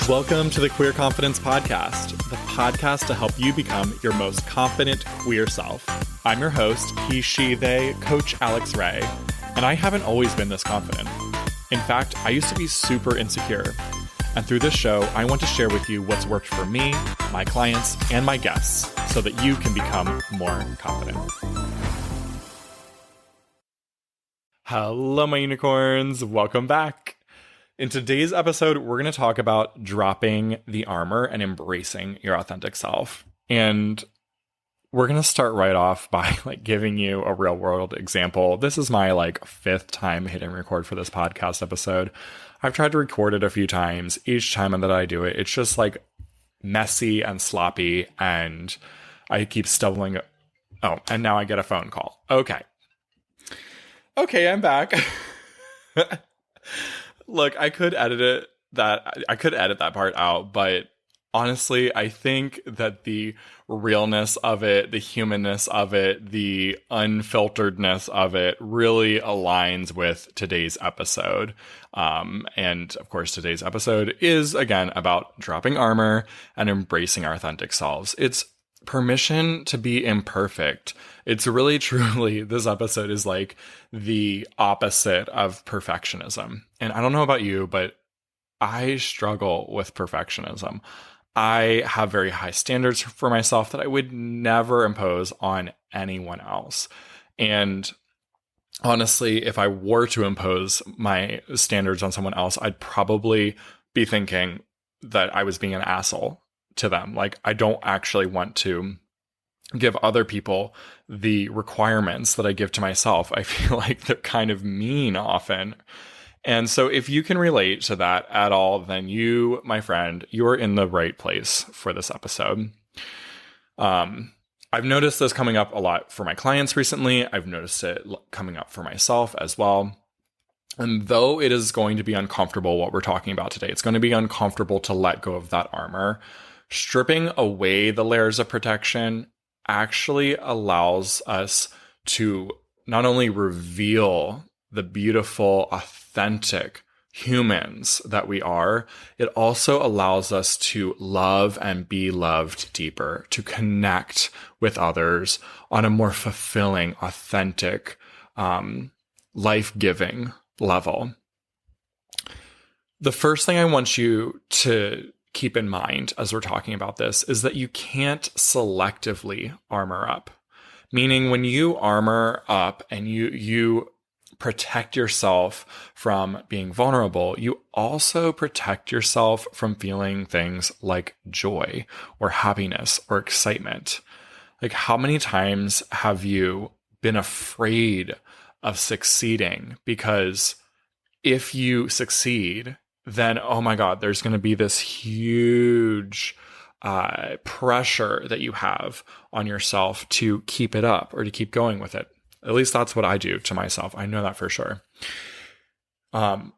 Welcome to the Queer Confidence Podcast, the podcast to help you become your most confident queer self. I'm your host, he, she, they, Coach Alex Ray, and I haven't always been this confident. In fact, I used to be super insecure. And through this show, I want to share with you what's worked for me, my clients, and my guests so that you can become more confident. Hello, my unicorns. Welcome back. In today's episode, we're going to talk about dropping the armor and embracing your authentic self. And we're going to start right off by giving you a real world example. This is my fifth time hitting record for this podcast episode. I've tried to record it a few times. Each time that I do it, it's just messy and sloppy, and I keep stumbling. Oh, and now I get a phone call. Okay, I'm back. Look, I could edit that part out, but honestly, I think that the realness of it, the humanness of it, the unfilteredness of it really aligns with today's episode. And of course, today's episode is, again, about dropping armor and embracing our authentic selves. It's permission to be imperfect. It's really, truly, this episode is the opposite of perfectionism. And I don't know about you, but I struggle with perfectionism. I have very high standards for myself that I would never impose on anyone else. And honestly, if I were to impose my standards on someone else, I'd probably be thinking that I was being an asshole to them. I don't actually want to give other people the requirements that I give to myself. I feel like they're kind of mean often. And so if you can relate to that at all, then you, my friend, you're in the right place for this episode. I've noticed this coming up a lot for my clients recently. I've noticed it coming up for myself as well. And though it is going to be uncomfortable what we're talking about today, it's going to be uncomfortable to let go of that armor. Stripping away the layers of protection actually allows us to not only reveal the beautiful, authentic humans that we are, it also allows us to love and be loved deeper, to connect with others on a more fulfilling, authentic, life-giving level. The first thing I want you to keep in mind as we're talking about this is that you can't selectively armor up. Meaning when you armor up and you protect yourself from being vulnerable, you also protect yourself from feeling things like joy or happiness or excitement. How many times have you been afraid of succeeding? Because if you succeed, then, oh my God, there's going to be this huge pressure that you have on yourself to keep it up or to keep going with it. At least that's what I do to myself. I know that for sure.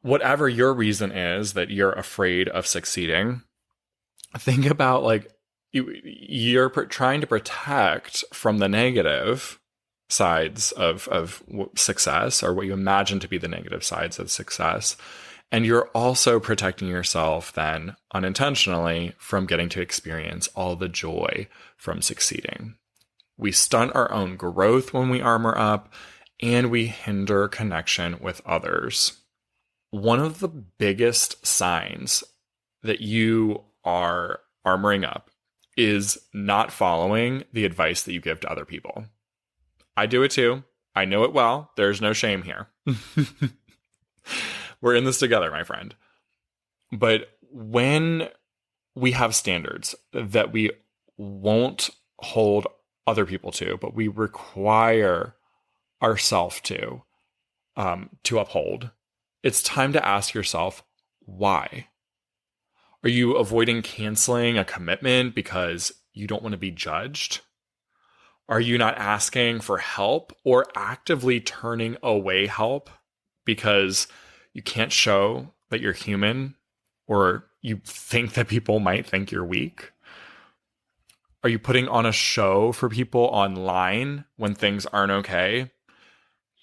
Whatever your reason is that you're afraid of succeeding, think about you're trying to protect from the negative sides of success, or what you imagine to be the negative sides of success. And you're also protecting yourself then unintentionally from getting to experience all the joy from succeeding. We stunt our own growth when we armor up, and we hinder connection with others. One of the biggest signs that you are armoring up is not following the advice that you give to other people. I do it too. I know it well. There's no shame here. We're in this together, my friend. But when we have standards that we won't hold other people to, but we require ourselves to uphold, it's time to ask yourself, why? Are you avoiding canceling a commitment because you don't want to be judged? Are you not asking for help or actively turning away help because you can't show that you're human, or you think that people might think you're weak? Are you putting on a show for people online when things aren't okay?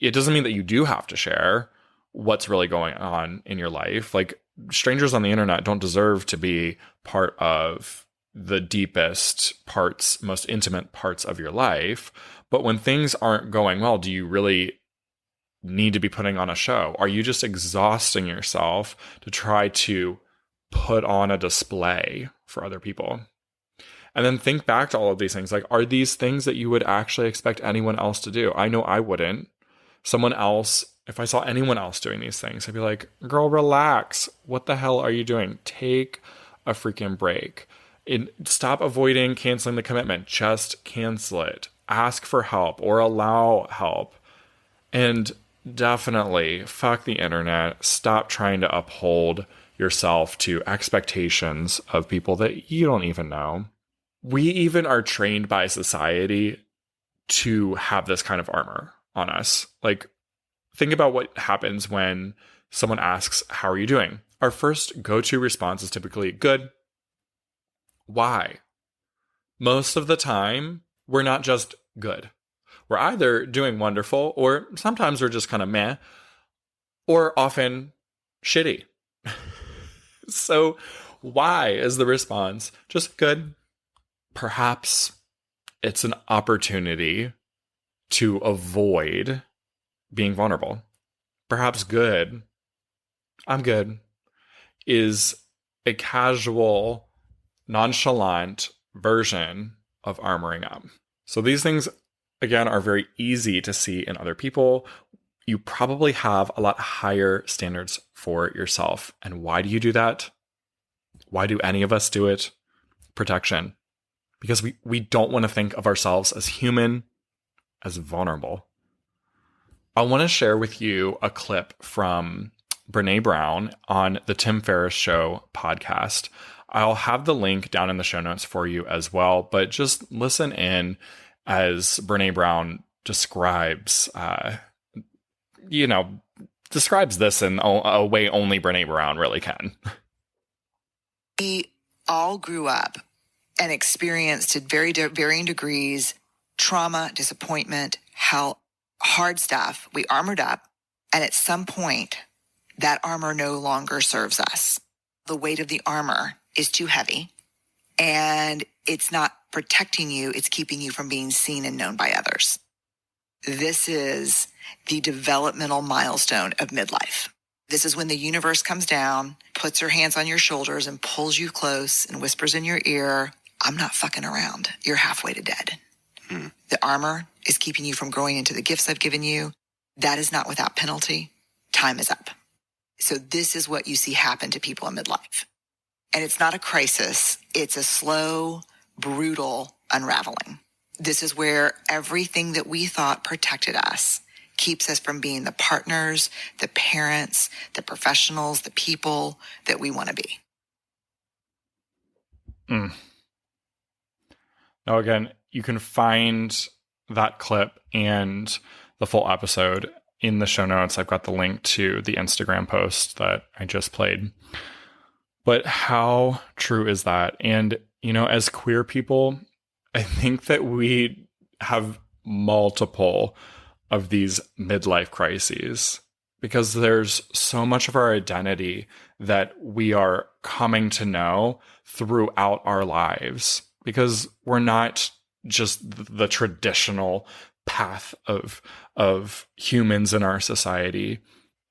It doesn't mean that you do have to share what's really going on in your life. strangers on the internet don't deserve to be part of the deepest parts, most intimate parts of your life. But when things aren't going well, do you really need to be putting on a show? Are you just exhausting yourself to try to put on a display for other people? And then think back to all of these things. Like, are these things that you would actually expect anyone else to do? I know I wouldn't. Someone else, if I saw anyone else doing these things, I'd be like, girl, relax. What the hell are you doing? Take a freaking break. Stop avoiding canceling the commitment. Just cancel it. Ask for help or allow help. And definitely fuck the internet. Stop trying to uphold yourself to expectations of people that you don't even know. We even are trained by society to have this kind of armor on us. Like, think about what happens when someone asks, how are you doing? Our first go-to response is typically good. Why? Most of the time, we're not just good. We're either doing wonderful, or sometimes we're just kind of meh, or often shitty. So why is the response just good? Perhaps it's an opportunity to avoid being vulnerable. Perhaps good, I'm good, is a casual, nonchalant version of armoring up. So these things, again, are very easy to see in other people. You probably have a lot higher standards for yourself. And why do you do that? Why do any of us do it? Protection. Because we don't want to think of ourselves as human, as vulnerable. I want to share with you a clip from Brene Brown on the Tim Ferriss Show podcast. I'll have the link down in the show notes for you as well, but just listen in as Brene Brown describes this in a way only Brene Brown really can. We all grew up and experienced to varying degrees trauma, disappointment, hell, hard stuff. We armored up, and at some point, that armor no longer serves us. The weight of the armor is too heavy, and it's not protecting you. It's keeping you from being seen and known by others. This is the developmental milestone of midlife. This is when the universe comes down, puts her hands on your shoulders and pulls you close and whispers in your ear, I'm not fucking around. You're halfway to dead. The armor is keeping you from growing into the gifts I've given you. That is not without penalty. Time is up. So this is what you see happen to people in midlife. And it's not a crisis. It's a slow, brutal unraveling. This is where everything that we thought protected us keeps us from being the partners, the parents, the professionals, the people that we want to be. Now, again, you can find that clip and the full episode in the show notes. I've got the link to the Instagram post that I just played. But how true is that? And, as queer people, I think that we have multiple of these midlife crises because there's so much of our identity that we are coming to know throughout our lives because we're not just the traditional path of humans in our society.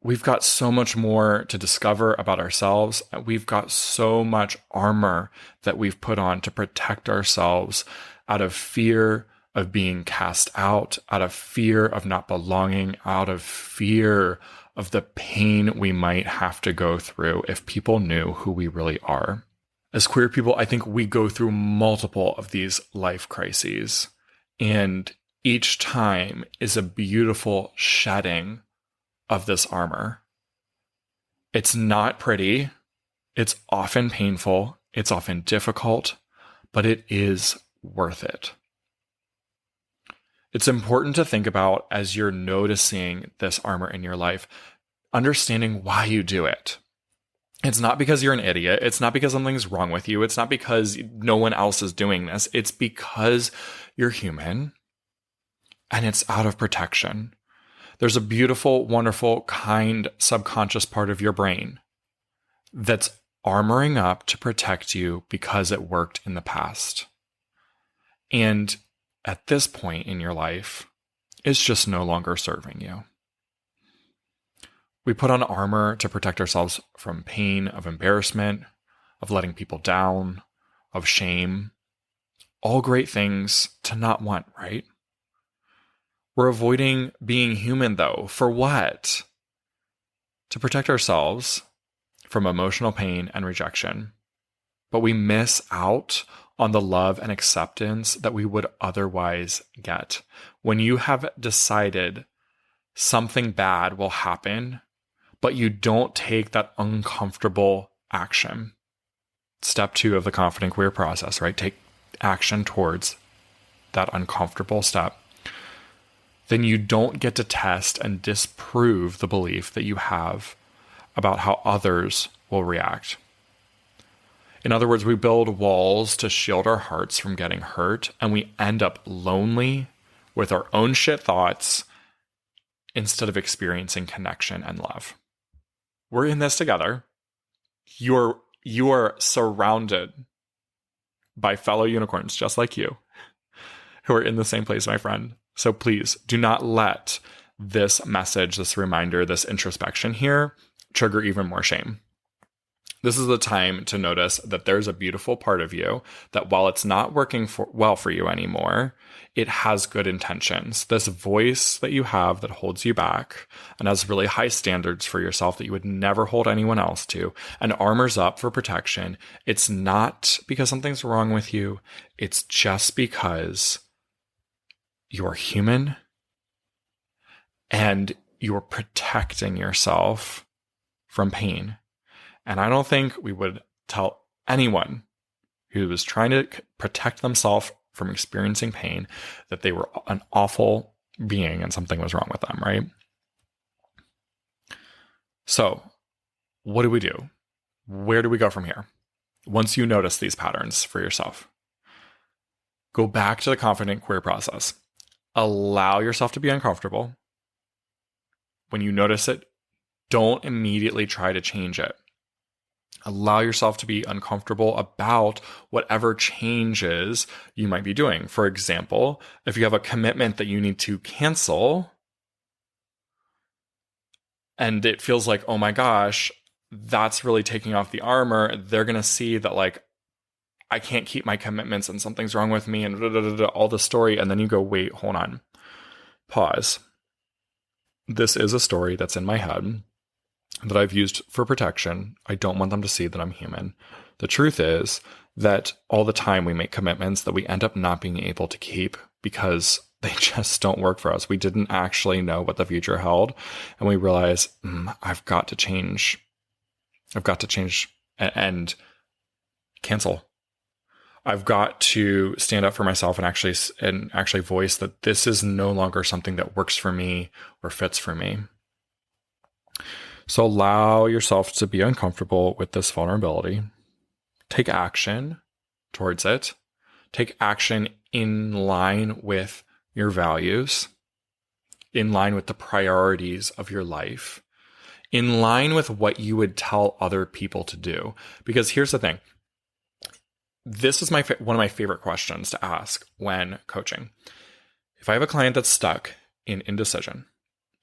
We've got so much more to discover about ourselves. We've got so much armor that we've put on to protect ourselves out of fear of being cast out of fear of not belonging, out of fear of the pain we might have to go through if people knew who we really are. As queer people, I think we go through multiple of these life crises, and each time is a beautiful shedding of this armor. It's not pretty. It's often painful. It's often difficult, but it is worth it. It's important to think about as you're noticing this armor in your life, understanding why you do it. It's not because you're an idiot. It's not because something's wrong with you. It's not because no one else is doing this. It's because you're human and it's out of protection. There's a beautiful, wonderful, kind subconscious part of your brain that's armoring up to protect you because it worked in the past. And at this point in your life, it's just no longer serving you. We put on armor to protect ourselves from pain, of embarrassment, of letting people down, of shame. All great things to not want, right? We're avoiding being human, though. For what? To protect ourselves from emotional pain and rejection. But we miss out on the love and acceptance that we would otherwise get. When you have decided something bad will happen, but you don't take that uncomfortable action. Step 2 of the confident queer process, right? Take action towards that uncomfortable step. Then you don't get to test and disprove the belief that you have about how others will react. In other words, we build walls to shield our hearts from getting hurt, and we end up lonely with our own shit thoughts instead of experiencing connection and love. We're in this together. You are surrounded by fellow unicorns just like you who are in the same place, my friend. So please do not let this message, this reminder, this introspection here trigger even more shame. This is the time to notice that there's a beautiful part of you that while it's not working well for you anymore, it has good intentions. This voice that you have that holds you back and has really high standards for yourself that you would never hold anyone else to and armors up for protection. It's not because something's wrong with you. It's just because you're human and you're protecting yourself from pain. And I don't think we would tell anyone who was trying to protect themselves from experiencing pain that they were an awful being and something was wrong with them, right? So, what do we do? Where do we go from here? Once you notice these patterns for yourself, go back to the confident queer process. Allow yourself to be uncomfortable. When you notice it, don't immediately try to change it. Allow yourself to be uncomfortable about whatever changes you might be doing. For example, if you have a commitment that you need to cancel and it feels like, oh my gosh, that's really taking off the armor, they're going to see that like, I can't keep my commitments and something's wrong with me and all the story. And then you go, wait, hold on, pause. This is a story that's in my head that I've used for protection. I don't want them to see that I'm human. The truth is that all the time we make commitments that we end up not being able to keep because they just don't work for us. We didn't actually know what the future held. And we realize, I've got to change. I've got to change and cancel. I've got to stand up for myself and actually voice that this is no longer something that works for me or fits for me. So allow yourself to be uncomfortable with this vulnerability. Take action towards it. Take action in line with your values, in line with the priorities of your life, in line with what you would tell other people to do. Because here's the thing. This is one of my favorite questions to ask when coaching. If I have a client that's stuck in indecision,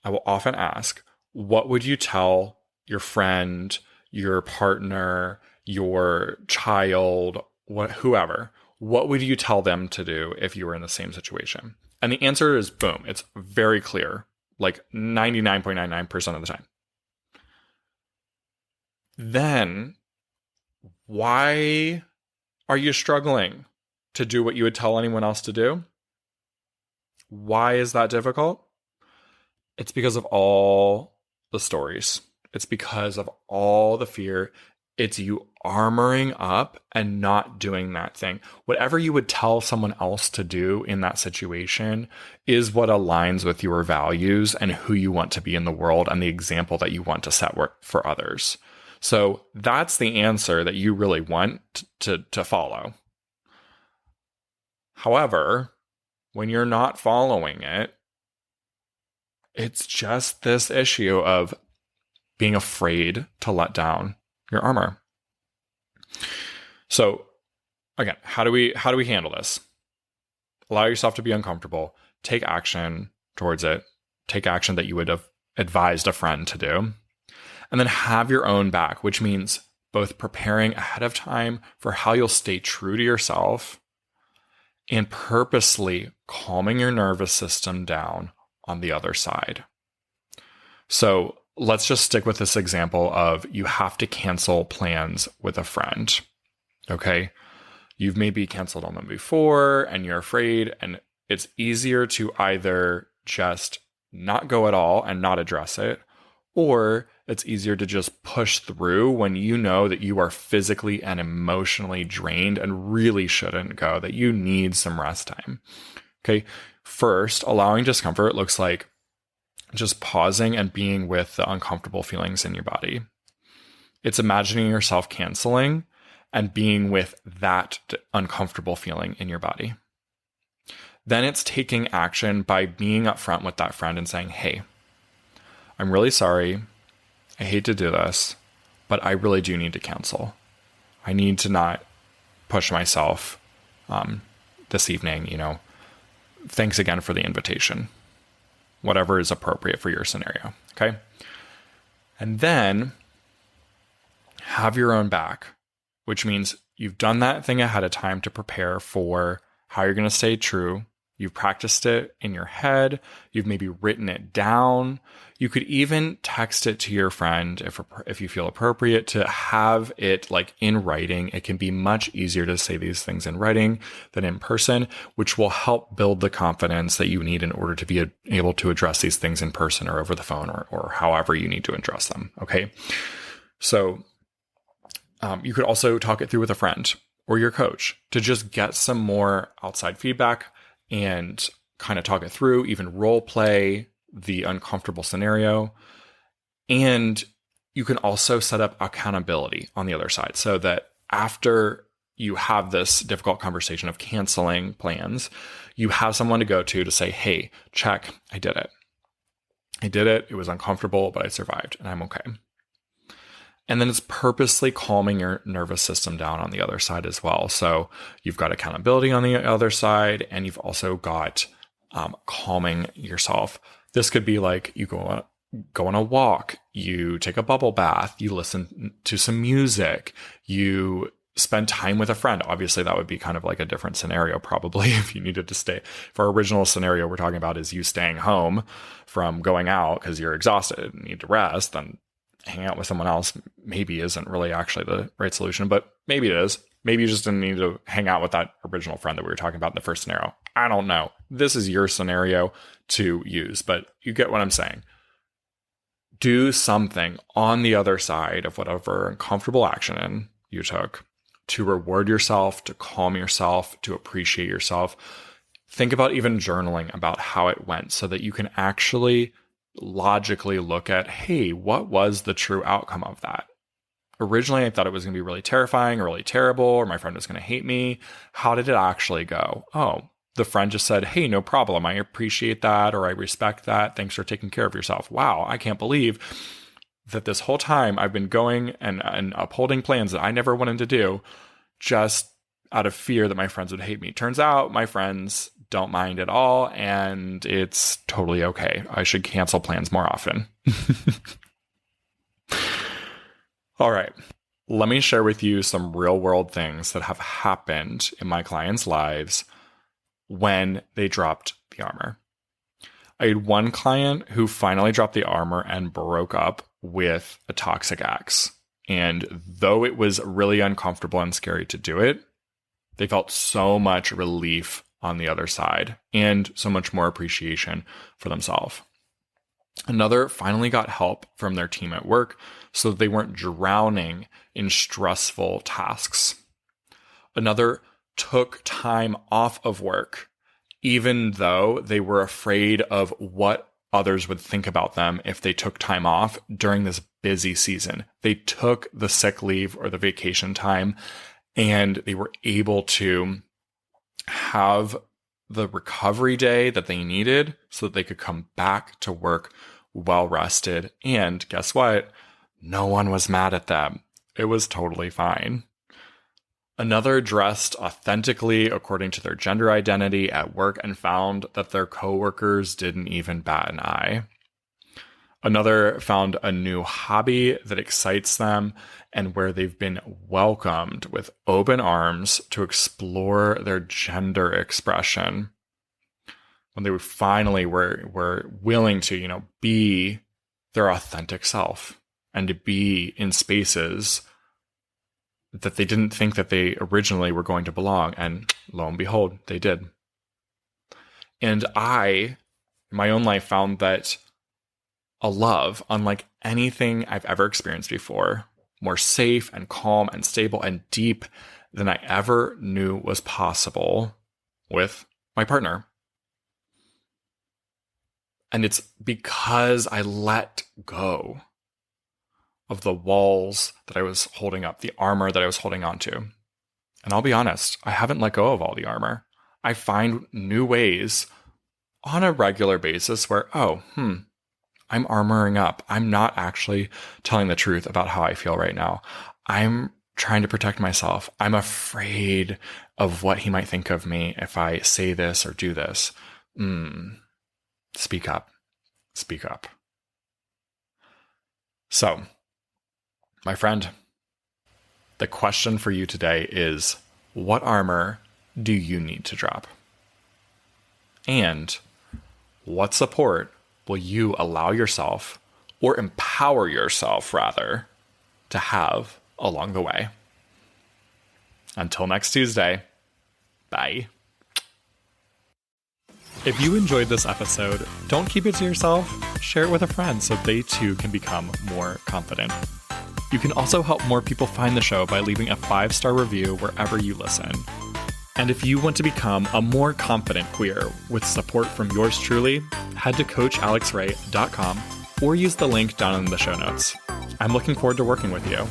I will often ask, what would you tell your friend, your partner, your child, whoever? What would you tell them to do if you were in the same situation? And the answer is boom. It's very clear, like 99.99% of the time. Then why are you struggling to do what you would tell anyone else to do? Why is that difficult? It's because of all the stories. It's because of all the fear. It's you armoring up and not doing that thing. Whatever you would tell someone else to do in that situation is what aligns with your values and who you want to be in the world and the example that you want to set for others. So that's the answer that you really want to follow. However, when you're not following it, it's just this issue of being afraid to let down your armor. So again, how do we handle this? Allow yourself to be uncomfortable. Take action towards it. Take action that you would have advised a friend to do. And then have your own back, which means both preparing ahead of time for how you'll stay true to yourself and purposely calming your nervous system down on the other side. So let's just stick with this example of you have to cancel plans with a friend. Okay. You've maybe canceled on them before and you're afraid, and it's easier to either just not go at all and not address it, or it's easier to just push through when you know that you are physically and emotionally drained and really shouldn't go, that you need some rest time. Okay. First, allowing discomfort looks like just pausing and being with the uncomfortable feelings in your body. It's imagining yourself canceling and being with that uncomfortable feeling in your body. Then it's taking action by being upfront with that friend and saying, hey, I'm really sorry. I hate to do this, but I really do need to cancel. I need to not push myself this evening. Thanks again for the invitation. Whatever is appropriate for your scenario. Okay. And then have your own back, which means you've done that thing ahead of time to prepare for how you're going to stay true. You've practiced it in your head. You've maybe written it down. You could even text it to your friend if you feel appropriate to have it like in writing. It can be much easier to say these things in writing than in person, which will help build the confidence that you need in order to be able to address these things in person or over the phone or however you need to address them. Okay. So you could also talk it through with a friend or your coach to just get some more outside feedback and kind of talk it through, even role play the uncomfortable scenario. And you can also set up accountability on the other side so that after you have this difficult conversation of canceling plans, you have someone to go to say, hey, check, I did it. I did it. It was uncomfortable, but I survived and I'm okay. And then it's purposely calming your nervous system down on the other side as well. So you've got accountability on the other side, and you've also got calming yourself. This could be like you go on a walk, you take a bubble bath, you listen to some music, you spend time with a friend. Obviously, that would be kind of like a different scenario probably if you needed to stay. If our original scenario we're talking about is you staying home from going out because you're exhausted and need to rest, then hang out with someone else maybe isn't really actually the right solution, but maybe it is. Maybe you just didn't need to hang out with that original friend that we were talking about in the first scenario. I don't know. This is your scenario to use, but you get what I'm saying. Do something on the other side of whatever uncomfortable action you took to reward yourself, to calm yourself, to appreciate yourself. Think about even journaling about how it went so that you can actually logically look at, hey, what was the true outcome of that? Originally, I thought it was going to be really terrifying or really terrible, or my friend was going to hate me. How did it actually go? Oh, the friend just said, hey, no problem. I appreciate that, or I respect that. Thanks for taking care of yourself. Wow, I can't believe that this whole time I've been going and upholding plans that I never wanted to do just out of fear that my friends would hate me. Turns out my friends don't mind at all, and it's totally okay. I should cancel plans more often. All right. Let me share with you some real world things that have happened in my clients' lives when they dropped the armor. I had one client who finally dropped the armor and broke up with a toxic ex. And though it was really uncomfortable and scary to do it, they felt so much relief on the other side and so much more appreciation for themselves. Another finally got help from their team at work so that they weren't drowning in stressful tasks. Another took time off of work, even though they were afraid of what others would think about them if they took time off during this busy season. They took the sick leave or the vacation time, and they were able to have the recovery day that they needed so that they could come back to work well rested. And guess what? No one was mad at them. It was totally fine. Another dressed authentically according to their gender identity at work and found that their coworkers didn't even bat an eye. Another found a new hobby that excites them and where they've been welcomed with open arms to explore their gender expression. When they finally were willing to, be their authentic self and to be in spaces that they didn't think that they originally were going to belong. And lo and behold, they did. And I, in my own life, found that a love unlike anything I've ever experienced before, more safe and calm and stable and deep than I ever knew was possible with my partner. And it's because I let go of the walls that I was holding up, the armor that I was holding on to. And I'll be honest, I haven't let go of all the armor. I find new ways on a regular basis where, I'm armoring up. I'm not actually telling the truth about how I feel right now. I'm trying to protect myself. I'm afraid of what he might think of me if I say this or do this. Speak up. Speak up. So, my friend, the question for you today is, what armor do you need to drop? And what support will you allow yourself, or empower yourself rather, to have along the way? Until next Tuesday, bye. If you enjoyed this episode, don't keep it to yourself. Share it with a friend so they too can become more confident. You can also help more people find the show by leaving a 5-star review wherever you listen. And if you want to become a more confident queer with support from yours truly, head to coachalexray.com or use the link down in the show notes. I'm looking forward to working with you.